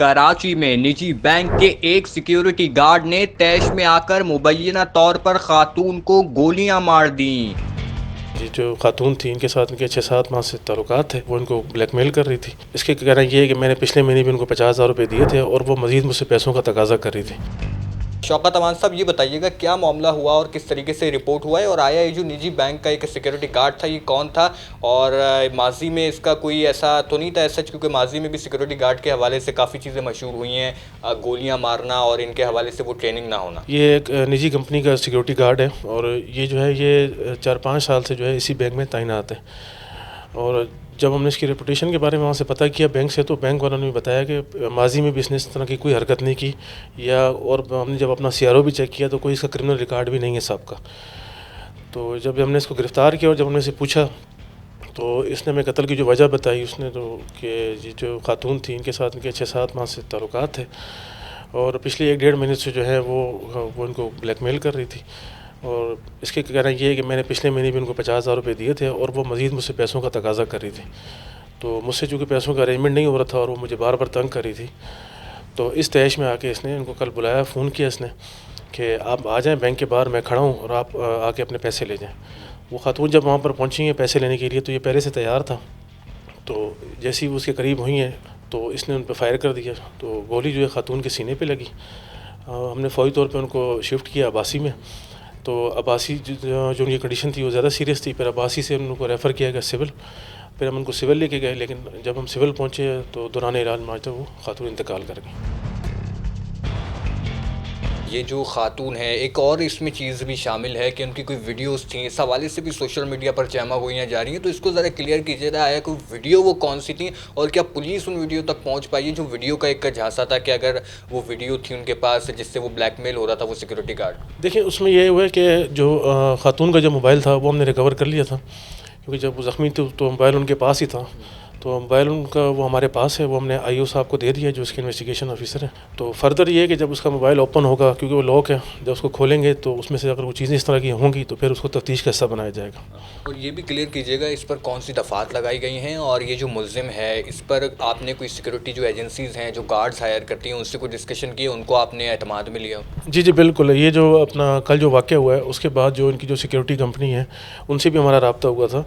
कराची में निजी बैंक के एक सिक्योरिटी गार्ड ने तैश में आकर मुबैना तौर पर खातून को गोलियां मार दी। ये जो खातून थी इनके साथ इनके 6-7 माह से ताल्लुकात थे। वो इनको ब्लैकमेल कर रही थी। इसके कहना ये है कि मैंने पिछले महीने भी उनको 50,000 रुपये दिए थे और वो मज़ीद मुझसे पैसों का तकाजा कर रही थी। शौकत अमान साहब, ये बताइएगा क्या मामला हुआ और किस तरीके से रिपोर्ट हुआ है, और आया ये जो निजी बैंक का एक सिक्योरिटी गार्ड था ये कौन था, और माजी में इसका कोई ऐसा तो नहीं था सच, क्योंकि माजी में भी सिक्योरिटी गार्ड के हवाले से काफ़ी चीज़ें मशहूर हुई हैं, गोलियां मारना और इनके हवाले से वो ट्रेनिंग ना होना। ये एक निजी कंपनी का सिक्योरिटी गार्ड है और ये जो है ये 4-5 साल से जो है इसी बैंक में तैनात है। और जब हमने इसकी रेपुटेशन के बारे में वहाँ से पता किया बैंक से, तो बैंक वालों ने भी बताया कि माजी में भी इसने इस तरह की कोई हरकत नहीं की या, और हमने जब अपना CRO भी चेक किया तो कोई इसका क्रिमिनल रिकॉर्ड भी नहीं है साहब का। तो जब हमने इसको गिरफ़्तार किया और जब हमने इसे पूछा तो इसने हमें कत्ल की जो वजह बताई उसने, तो कि ये जो खातून थी इनके साथ इनके 6-7 माह से ताल्लुकात थे और पिछले 1-1.5 महीने से जो है वो इनको ब्लैकमेल कर रही थी। और इसके कहना ये है कि मैंने पिछले महीने भी उनको 50,000 रुपये दिए थे और वो मज़ीद मुझसे पैसों का तकाजा कर रही थी। तो मुझसे चूँकि पैसों का अरेंजमेंट नहीं हो रहा था और वो मुझे बार बार तंग कर रही थी, तो इस तैश में आके इसने इनको कल बुलाया, फ़ोन किया इसने कि आप आ जाएं बैंक के बाहर, मैं खड़ा हूँ और आप आके अपने पैसे ले जाएँ। वो खातून जब वहाँ पर पहुँची हैं पैसे लेने के लिए तो ये पहले से तैयार था। तो जैसे ही वो उसके करीब हुई हैं तो इसने उन पर फायर कर दिया, तो गोली जो है खातून के सीने पे लगी। हमने फ़ौरी तौर पे उनको शिफ्ट किया अब्बासी में। तो अब्बासी जो उनकी कंडीशन थी वो ज़्यादा सीरियस थी। फिर अब्बासी से उनको रेफ़र किया गया सिविल। फिर हम उनको सिविल लेके गए, लेकिन जब हम सिविल पहुँचे तो दौरान इलाज माजदा वो खातून इंतकाल कर गई। ये जो खातून है, एक और इसमें चीज़ भी शामिल है कि उनकी कोई वीडियोस थी, इस हवाले से भी सोशल मीडिया पर चहमा गोइयाँ जा रही हैं, तो इसको ज़रा क्लियर कीजिएगा, आया कोई वीडियो वो कौन सी थी और क्या पुलिस उन वीडियो तक पहुंच पाई है? जो वीडियो का एक झांसा था कि अगर वो वीडियो थी उनके पास जिससे वो ब्लैकमेल हो रहा था वो सिक्योरिटी गार्ड। देखिए उसमें ये हुआ है कि जो खातून का जो मोबाइल था वो हमने रिकवर कर लिया था, क्योंकि जब वो ज़ख्मी थी तो मोबाइल उनके पास ही था। तो मोबाइल उनका वो हमारे पास है, वो हमने IO साहब को दे दिया जो उसके इन्वेस्टिगेशन ऑफिसर है। तो फर्दर ये है कि जब उसका मोबाइल ओपन होगा, क्योंकि वो लॉक है, जब उसको खोलेंगे तो उसमें से अगर वो चीज़ें इस तरह की होंगी तो फिर उसको तफ्तीश का हिस्सा बनाया जाएगा। और ये भी क्लियर कीजिएगा इस पर कौन सी दफ़ात लगाई गई हैं, और ये जो मुल्ज़िम है इस पर आपने कोई सिक्योरिटी जो एजेंसीज़ हैं जो गार्ड्स हायर करती हैं उनसे कोई डिस्कशन किए, उनको आपने एतमाद में लिया? जी जी बिल्कुल। ये जो अपना कल जो वाक़या हुआ है उसके बाद जो इनकी जो सिक्योरिटी कंपनी है उनसे भी हमारा रब्ता हुआ था।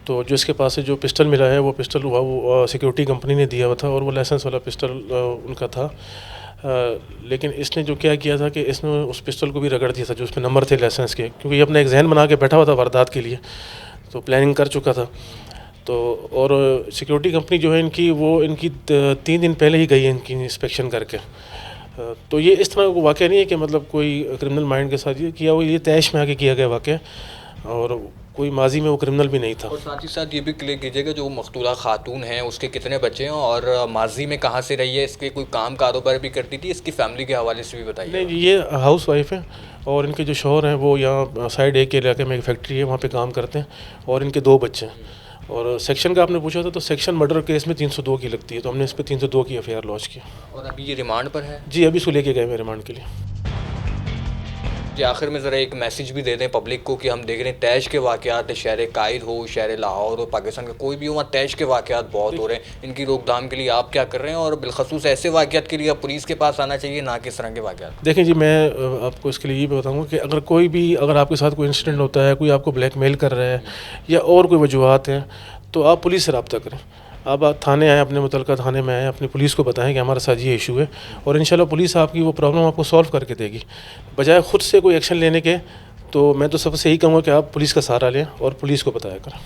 तो जो इसके पास से जो पिस्टल मिला है वो पिस्टल हुआ वो सिक्योरिटी कंपनी ने दिया हुआ था और वो लाइसेंस वाला पिस्टल उनका था। लेकिन इसने जो क्या किया था कि इसने उस पिस्टल को भी रगड़ दिया था जो उसमें नंबर थे लाइसेंस के, क्योंकि ये अपना एक जहन बना के बैठा हुआ था वारदात के लिए, तो प्लानिंग कर चुका था। तो और सिक्योरिटी कंपनी जो है इनकी वो इनकी 3 दिन पहले ही गई है इनकी इंस्पेक्शन करके। तो ये इस तरह का वाक़या नहीं है कि मतलब कोई क्रिमिनल माइंड के साथ ये किया हुआ, ये तैश में आके किया गया वाक़या और कोई माजी में वो क्रिमिनल भी नहीं था। और साथ ही साथ ये भी क्लियर कीजिएगा जो मकतूला खातून है उसके कितने बच्चे हैं और माजी में कहाँ से रही है, इसके कोई काम कारोबार भी करती थी, इसकी फैमिली के हवाले से भी बताइए। नहीं, ये हाउस वाइफ है और इनके जो शौहर हैं वो यहाँ साइड A के इलाके में एक फैक्ट्री है वहाँ पे काम करते हैं और इनके 2 बच्चे हैं। और सेक्शन का आपने पूछा था, तो सेक्शन मर्डर केस में 302 की लगती है, तो हमने इस पर 302 की FIR लॉन्च किया। और अभी ये रिमांड पर है? जी, अभी इसको लेके गए मैं रिमांड के लिए। जी, आखिर में ज़रा एक मैसेज भी दे दें पब्लिक को कि हम देख रहे हैं तैश के वाक़यात, शहर कायद हो, शहर लाहौर हो, पाकिस्तान का कोई भी हो, वहाँ तैश के वाक़यात बहुत हो रहे हैं। इनकी रोकथाम के लिए आप क्या कर रहे हैं और बिलखसूस ऐसे वाक़यात के लिए आप पुलिस के पास आना चाहिए, ना किस तरह के वाक़यात? देखें जी, मैं आपको इसके लिए ये बताऊँगा कि अगर आपके साथ कोई इंसिडेंट होता है, कोई आपको ब्लैकमेल कर रहा है या और कोई वजूहत हैं, तो आप पुलिस से रब्ता करें। आप थाने आएँ, अपने मुतलका थाने में आएँ, अपनी पुलिस को बताएं कि हमारे साथ ये इशू है और इंशाल्लाह पुलिस आपकी वो प्रॉब्लम आपको सॉल्व करके देगी। बजाय ख़ुद से कोई एक्शन लेने के, तो मैं तो सबसे यही कहूँगा कि आप पुलिस का सहारा लें और पुलिस को बताया करें।